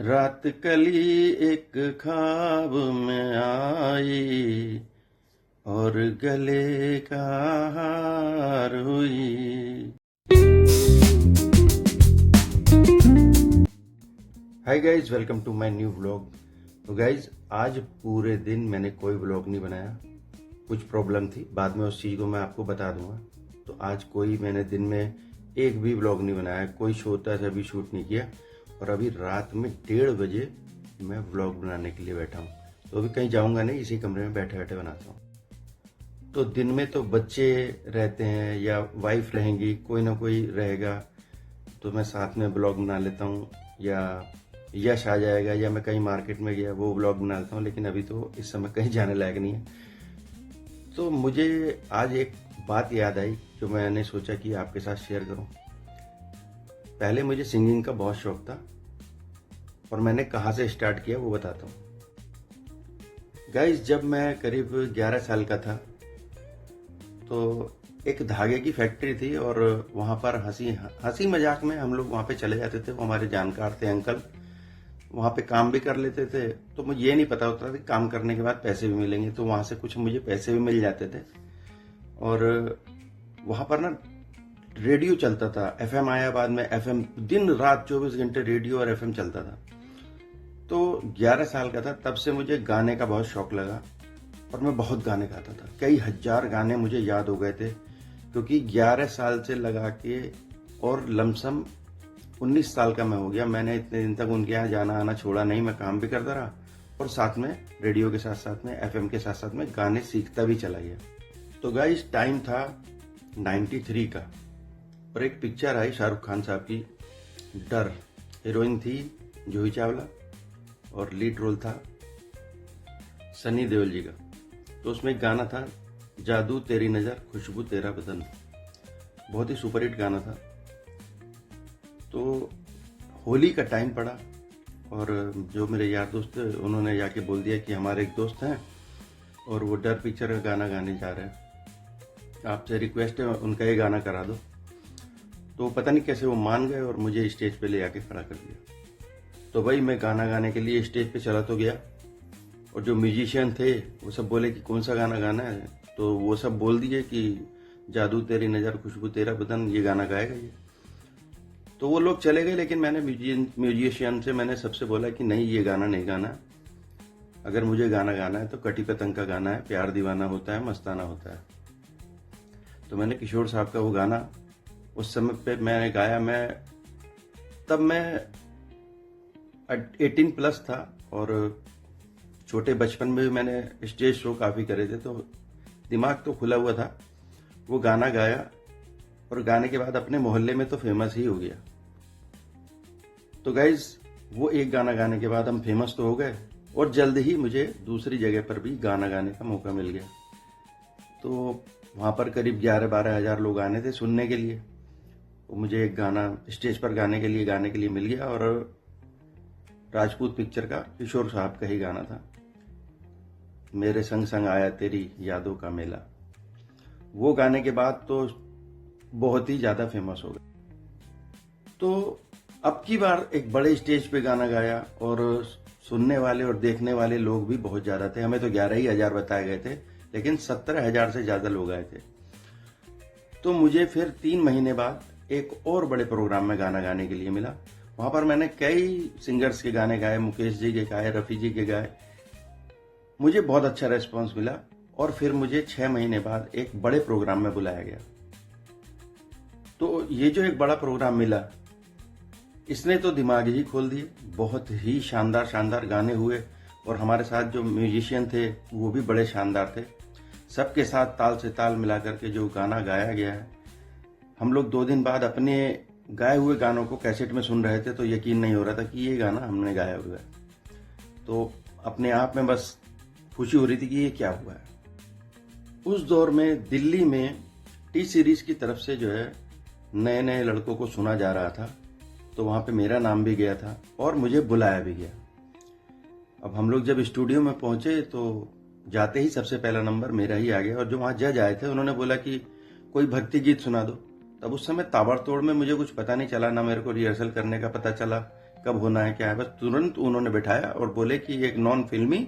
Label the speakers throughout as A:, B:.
A: रात कली एक ख्वाब में आई और गले का हार हुई। Hi guys, welcome to my new vlog. तो गाइज, आज पूरे दिन मैंने कोई व्लॉग नहीं बनाया। कुछ प्रॉब्लम थी, बाद में उस चीज़ को मैं आपको बता दूंगा। तो आज मैंने दिन में एक भी व्लॉग नहीं बनाया, कोई छोटा सा भी शूट नहीं किया। और अभी रात में 1:30 बजे मैं व्लॉग बनाने के लिए बैठा हूँ। तो अभी कहीं जाऊँगा नहीं, इसी कमरे में बैठे बैठे बनाता हूँ। तो दिन में तो बच्चे रहते हैं या वाइफ रहेंगी, कोई ना कोई रहेगा, तो मैं साथ में ब्लॉग बना लेता हूँ। या यश आ जाएगा या मैं कहीं मार्केट में गया वो ब्लॉग बना लेता हूँ। लेकिन अभी तो इस समय कहीं जाने लायक नहीं है। तो मुझे आज एक बात याद आई जो मैंने सोचा कि आपके साथ शेयर करूँ। पहले मुझे सिंगिंग का बहुत शौक था और मैंने कहाँ से स्टार्ट किया वो बताता हूँ। गाइस, जब मैं करीब 11 साल का था तो एक धागे की फैक्ट्री थी और वहाँ पर हंसी मजाक में हम लोग वहाँ पे चले जाते थे। वो हमारे जानकार थे अंकल, वहाँ पे काम भी कर लेते थे। तो मुझे ये नहीं पता होता था कि काम करने के बाद पैसे भी मिलेंगे, तो वहाँ से कुछ मुझे पैसे भी मिल जाते थे। और वहाँ पर ना रेडियो चलता था, एफएम आया बाद में, एफएम दिन रात 24 घंटे रेडियो और एफएम चलता था। तो 11 साल का था, तब से मुझे गाने का बहुत शौक लगा और मैं बहुत गाने गाता था। कई हजार गाने मुझे याद हो गए थे, क्योंकि 11 साल से लगा के और लमसम 19 साल का मैं हो गया। मैंने इतने दिन तक उनके यहाँ जाना आना छोड़ा नहीं, मैं काम भी करता रहा और साथ में रेडियो के साथ साथ में एफएम के साथ साथ में गाने सीखता भी चला गया। तो गाइस, टाइम था 93 का और एक पिक्चर आई शाहरुख खान साहब की, डर। हीरोइन थी जूही चावला और लीड रोल था सनी देओल जी का। तो उसमें एक गाना था, जादू तेरी नज़र खुशबू तेरा बदन। बहुत ही सुपरहिट गाना था। तो होली का टाइम पड़ा और जो मेरे यार दोस्त थे उन्होंने जाके बोल दिया कि हमारे एक दोस्त हैं और वो डर पिक्चर का गाना गाने जा रहे हैं, आपसे रिक्वेस्ट है उनका ये गाना करा दो। तो पता नहीं कैसे वो मान गए और मुझे स्टेज पे ले आके खड़ा कर दिया। तो भाई मैं गाना गाने के लिए स्टेज पे चला तो गया और जो म्यूजिशियन थे वो सब बोले कि कौन सा गाना गाना है। तो वो सब बोल दिए कि जादू तेरी नज़र खुशबू तेरा बदन, ये गाना गाएगा ये। तो वो लोग चले गए, लेकिन मैंने म्यूजिशियन से मैंने सबसे बोला कि नहीं, ये गाना नहीं गाना। अगर मुझे गाना गाना है तो कटी पतंग का गाना है, प्यार दीवाना होता है मस्ताना होता है। तो मैंने किशोर साहब का वो गाना उस समय पे मैंने गाया। तब मैं 18 प्लस था और छोटे बचपन में भी मैंने स्टेज शो काफ़ी करे थे, तो दिमाग तो खुला हुआ था। वो गाना गाया और गाने के बाद अपने मोहल्ले में तो फेमस ही हो गया। तो गाइज, वो एक गाना गाने के बाद हम फेमस तो हो गए और जल्द ही मुझे दूसरी जगह पर भी गाना गाने का मौका मिल गया। तो वहाँ पर करीब 11-12 हज़ार लोग आने थे सुनने के लिए। तो मुझे एक गाना स्टेज पर गाने के लिए मिल गया और राजपूत पिक्चर का किशोर साहब का ही गाना था, मेरे संग संग आया तेरी यादों का मेला। वो गाने के बाद तो बहुत ही ज्यादा फेमस हो गए। तो अब की बार एक बड़े स्टेज पे गाना गाया और सुनने वाले और देखने वाले लोग भी बहुत ज्यादा थे। हमें तो 11 ही हज़ार बताए गए थे, लेकिन 17,000 से ज्यादा लोग आए थे। तो मुझे फिर 3 महीने बाद एक और बड़े प्रोग्राम में गाना गाने के लिए मिला। वहां पर मैंने कई सिंगर्स के गाने गाए, मुकेश जी के गाए, रफी जी के गाए। मुझे बहुत अच्छा रेस्पॉन्स मिला और फिर मुझे 6 महीने बाद एक बड़े प्रोग्राम में बुलाया गया। तो ये जो एक बड़ा प्रोग्राम मिला, इसने तो दिमाग ही खोल दिए। बहुत ही शानदार शानदार गाने हुए और हमारे साथ जो म्यूजिशियन थे वो भी बड़े शानदार थे। सबके साथ ताल से ताल मिला करके जो गाना गाया गया है, हम लोग 2 दिन बाद अपने गाए हुए गानों को कैसेट में सुन रहे थे तो यकीन नहीं हो रहा था कि ये गाना हमने गाया हुआ है। तो अपने आप में बस खुशी हो रही थी कि ये क्या हुआ है। उस दौर में दिल्ली में टी सीरीज की तरफ से जो है नए नए लड़कों को सुना जा रहा था, तो वहाँ पे मेरा नाम भी गया था और मुझे बुलाया भी गया। अब हम लोग जब स्टूडियो में पहुंचे तो जाते ही सबसे पहला नंबर मेरा ही आ गया और जो वहाँ जज आए थे उन्होंने बोला कि कोई भक्ति गीत सुना दो। तब उस समय ताबड़तोड़ में मुझे कुछ पता नहीं चला, ना मेरे को रिहर्सल करने का पता चला कब होना है क्या है, बस तुरंत उन्होंने बैठाया और बोले कि एक नॉन फिल्मी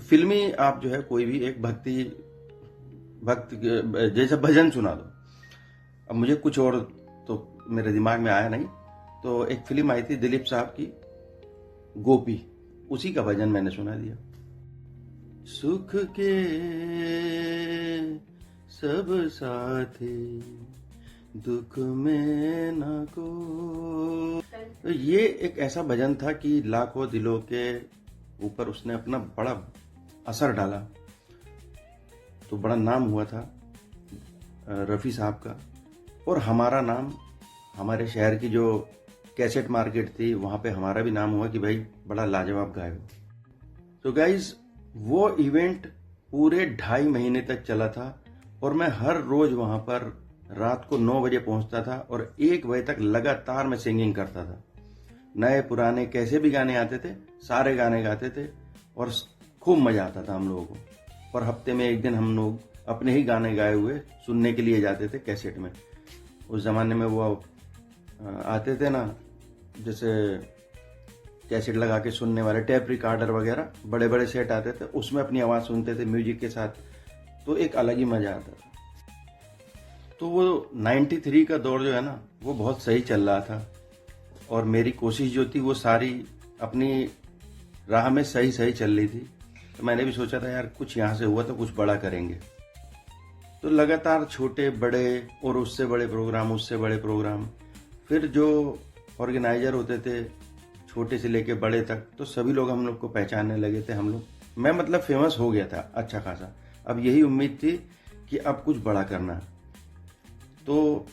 A: फिल्मी आप जो है कोई भी एक भक्त जैसा भजन सुना दो। अब मुझे कुछ और तो मेरे दिमाग में आया नहीं, तो एक फिल्म आई थी दिलीप साहब की गोपी, उसी का भजन मैंने सुना दिया। सुख के सब साथी दुख में न को, तो ये एक ऐसा भजन था कि लाखों दिलों के ऊपर उसने अपना बड़ा असर डाला। तो बड़ा नाम हुआ था रफ़ी साहब का, और हमारा नाम, हमारे शहर की जो कैसेट मार्केट थी वहाँ पे हमारा भी नाम हुआ कि भाई बड़ा लाजवाब गायक हो। तो गाइज वो इवेंट पूरे 2.5 महीने तक चला था और मैं हर रोज वहाँ पर रात को 9 बजे पहुँचता था और 1 बजे तक लगातार मैं सिंगिंग करता था। नए पुराने कैसे भी गाने आते थे, सारे गाने गाते थे और खूब मजा आता था हम लोगों को। और हफ्ते में एक दिन हम लोग अपने ही गाने गाए हुए सुनने के लिए जाते थे कैसेट में। उस जमाने में वो आते थे ना, जैसे कैसेट लगा के सुनने वाले टेप रिकॉर्डर वगैरह, बड़े बड़े सेट आते थे, उसमें अपनी आवाज़ सुनते थे म्यूजिक के साथ, तो एक अलग ही मजा आता था। तो वो 93 का दौर जो है ना, वो बहुत सही चल रहा था और मेरी कोशिश जो थी वो सारी अपनी राह में सही सही चल रही थी। तो मैंने भी सोचा था यार कुछ यहाँ से हुआ तो कुछ बड़ा करेंगे। तो लगातार छोटे बड़े और उससे बड़े प्रोग्राम, उससे बड़े प्रोग्राम, फिर जो ऑर्गेनाइजर होते थे छोटे से लेके बड़े तक, तो सभी लोग हम लोग को पहचानने लगे थे। हम लोग, मैं मतलब फेमस हो गया था अच्छा खासा। अब यही उम्मीद थी कि अब कुछ बड़ा करना है। तो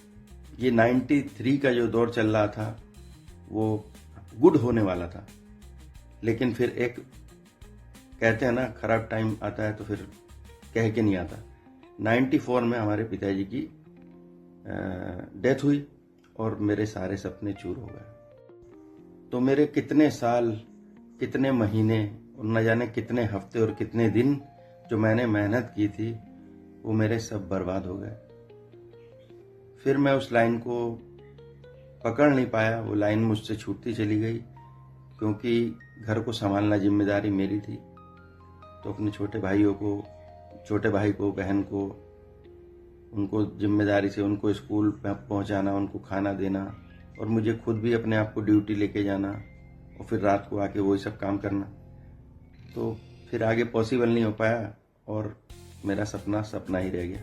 A: ये 93 का जो दौर चल रहा था वो गुड होने वाला था, लेकिन फिर एक कहते हैं ना खराब टाइम आता है तो फिर कह के नहीं आता। 94 में हमारे पिताजी की डेथ हुई और मेरे सारे सपने चूर हो गए। तो मेरे कितने साल, कितने महीने और न जाने कितने हफ्ते और कितने दिन जो मैंने मेहनत की थी वो मेरे सब बर्बाद हो गए। फिर मैं उस लाइन को पकड़ नहीं पाया, वो लाइन मुझसे छूटती चली गई, क्योंकि घर को संभालना जिम्मेदारी मेरी थी। तो अपने छोटे भाइयों को, छोटे भाई को, बहन को, उनको जिम्मेदारी से उनको स्कूल पहुंचाना, उनको खाना देना, और मुझे खुद भी अपने आप को ड्यूटी लेके जाना और फिर रात को आके वही सब काम करना। तो फिर आगे पॉसिबल नहीं हो पाया और मेरा सपना सपना ही रह गया।